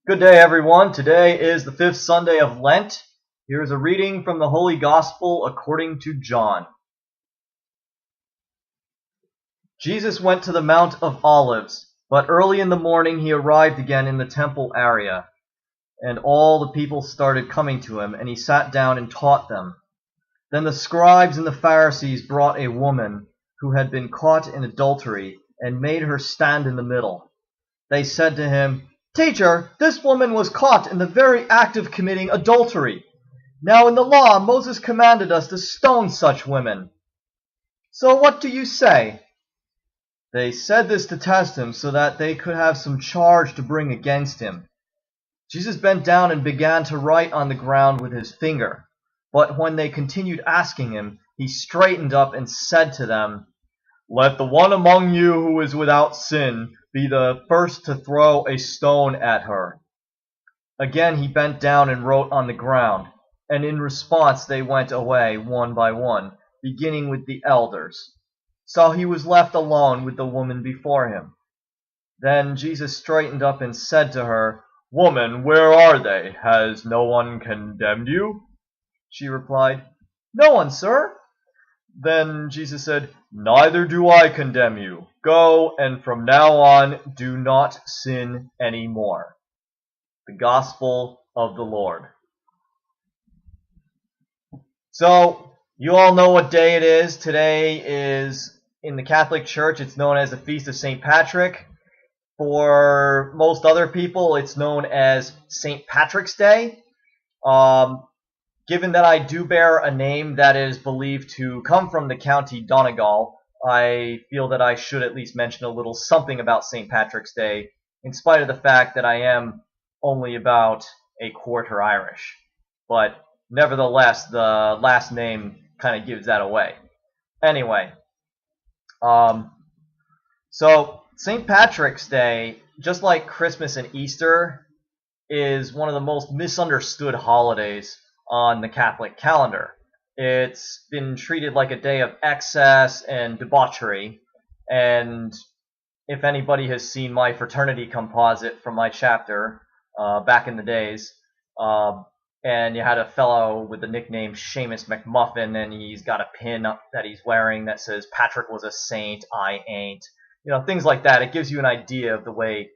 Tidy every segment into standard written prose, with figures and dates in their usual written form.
Good day, everyone. Today is the fifth Sunday of Lent. Here is a reading from the Holy Gospel according to John. Jesus went to the Mount of Olives, but early in the morning he arrived again in the temple area, and all the people started coming to him, and he sat down and taught them. Then the scribes and the Pharisees brought a woman who had been caught in adultery and made her stand in the middle. They said to him, "Teacher, this woman was caught in the very act of committing adultery. Now in the law, Moses commanded us to stone such women. So what do you say?" They said this to test him so that they could have some charge to bring against him. Jesus bent down and began to write on the ground with his finger. But when they continued asking him, he straightened up and said to them, "Let the one among you who is without sin be the first to throw a stone at her." Again he bent down and wrote on the ground, and in response they went away one by one, beginning with the elders. So he was left alone with the woman before him. Then Jesus straightened up and said to her, "Woman, where are they? Has no one condemned you?" She replied, "No one, sir." Then Jesus said, "Neither do I condemn you. Go, and from now on do not sin anymore." The Gospel of the Lord. So, you all know what day it is. Today is, in the Catholic Church, it's known as the Feast of St. Patrick. For most other people, it's known as St. Patrick's Day. Given that I do bear a name that is believed to come from the county Donegal, I feel that I should at least mention a little something about St. Patrick's Day, in spite of the fact that I am only about a quarter Irish. But nevertheless, the last name kind of gives that away. Anyway, so St. Patrick's Day, just like Christmas and Easter, is one of the most misunderstood holidays on the Catholic calendar. It's been treated like a day of excess and debauchery, and if anybody has seen my fraternity composite from my chapter back in the days, and you had a fellow with the nickname Seamus McMuffin, and he's got a pin that he's wearing that says, "Patrick was a saint, I ain't." You know, things like that. It gives you an idea of the way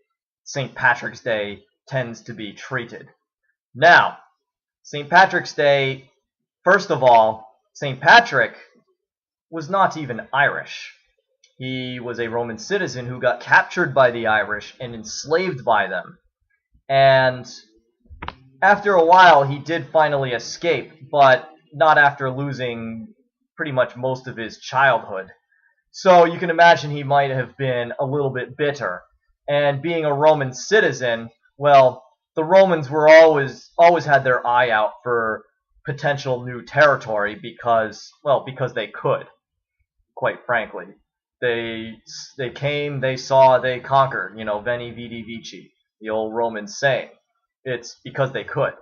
St. Patrick's Day tends to be treated. Now, St. Patrick's Day, first of all, St. Patrick was not even Irish. He was a Roman citizen who got captured by the Irish and enslaved by them. And after a while, he did finally escape, but not after losing pretty much most of his childhood. So you can imagine he might have been a little bit bitter. And being a Roman citizen, well, the Romans were always had their eye out for potential new territory because they could, quite frankly. They came, they saw, they conquered, Veni Vidi Vici, the old Roman saying. It's because they could.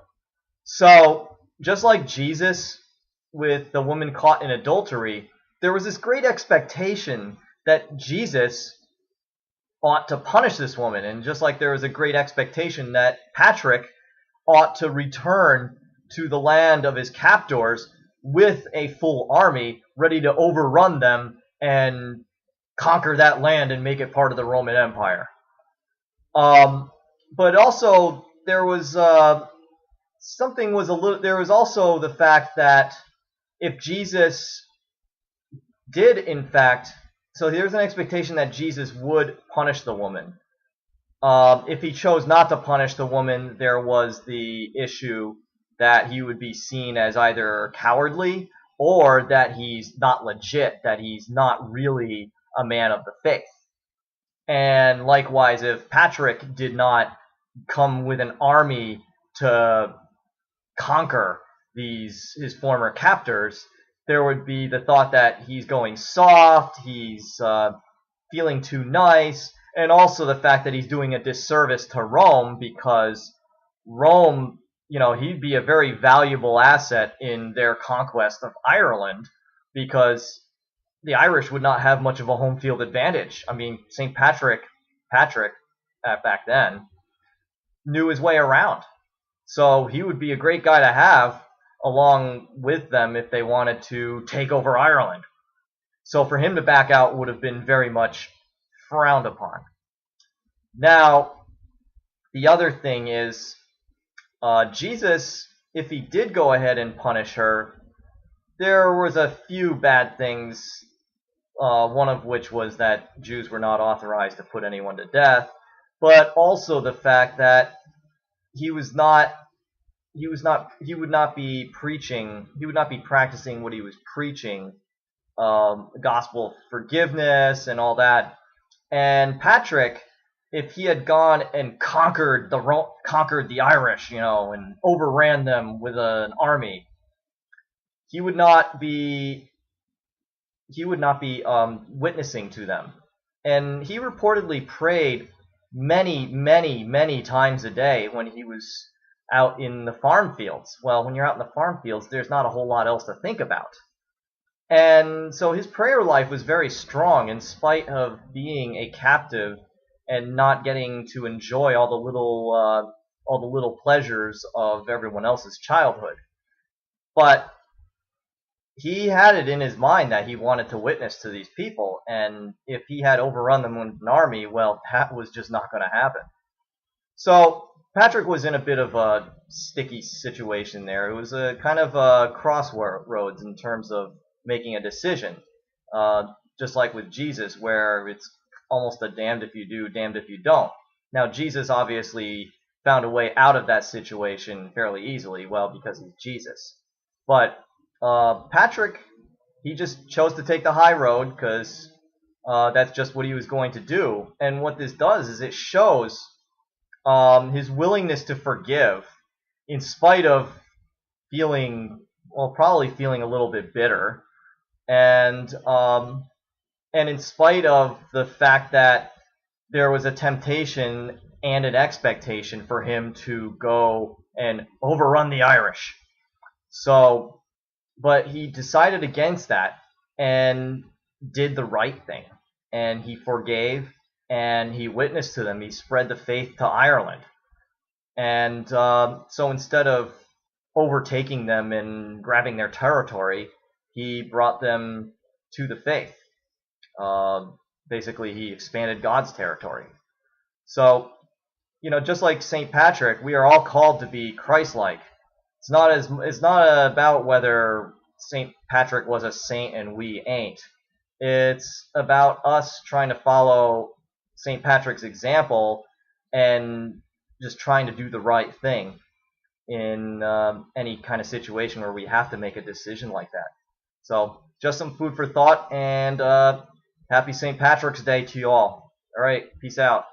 So, just like Jesus with the woman caught in adultery, there was this great expectation that Jesus ought to punish this woman, and just like there was a great expectation that Patrick ought to return to the land of his captors with a full army ready to overrun them and conquer that land and make it part of the Roman Empire. But also there was there was also the fact that if Jesus did in fact, so there's an expectation that Jesus would punish the woman. If he chose not to punish the woman, there was the issue that he would be seen as either cowardly or that he's not legit, that he's not really a man of the faith. And likewise, if Patrick did not come with an army to conquer his former captors, there would be the thought that he's going soft, he's feeling too nice, and also the fact that he's doing a disservice to Rome, because Rome, he'd be a very valuable asset in their conquest of Ireland, because the Irish would not have much of a home field advantage. I mean, St. Patrick back then, knew his way around. So he would be a great guy to have along with them if they wanted to take over Ireland. So for him to back out would have been very much frowned upon. Now, the other thing is, Jesus, if he did go ahead and punish her, there was a few bad things, one of which was that Jews were not authorized to put anyone to death, but also the fact that he would not be practicing what he was preaching, gospel of forgiveness and all that. And Patrick, if he had gone and conquered the Irish, and overran them with an army, he would not be witnessing to them. And he reportedly prayed many, many, many times a day when he was out in the farm fields. Well, when you're out in the farm fields, there's not a whole lot else to think about. And so his prayer life was very strong in spite of being a captive and not getting to enjoy all the little pleasures of everyone else's childhood. But he had it in his mind that he wanted to witness to these people, and if he had overrun them with an army, well, that was just not going to happen. So Patrick was in a bit of a sticky situation there. It was a kind of a crossroads in terms of making a decision, just like with Jesus, where it's almost a damned if you do, damned if you don't. Now, Jesus obviously found a way out of that situation fairly easily, well, because he's Jesus. But Patrick, he just chose to take the high road because that's just what he was going to do. And what this does is it shows his willingness to forgive in spite of probably feeling a little bit bitter. And in spite of the fact that there was a temptation and an expectation for him to go and overrun the Irish. So, but he decided against that and did the right thing. And he forgave and he witnessed to them. He spread the faith to Ireland. And so instead of overtaking them and grabbing their territory, he brought them to the faith. Basically, he expanded God's territory. So, just like St. Patrick, we are all called to be Christ-like. It's not about whether St. Patrick was a saint and we ain't. It's about us trying to follow St. Patrick's example and just trying to do the right thing in any kind of situation where we have to make a decision like that. So, just some food for thought, and happy St. Patrick's Day to you all. All right, peace out.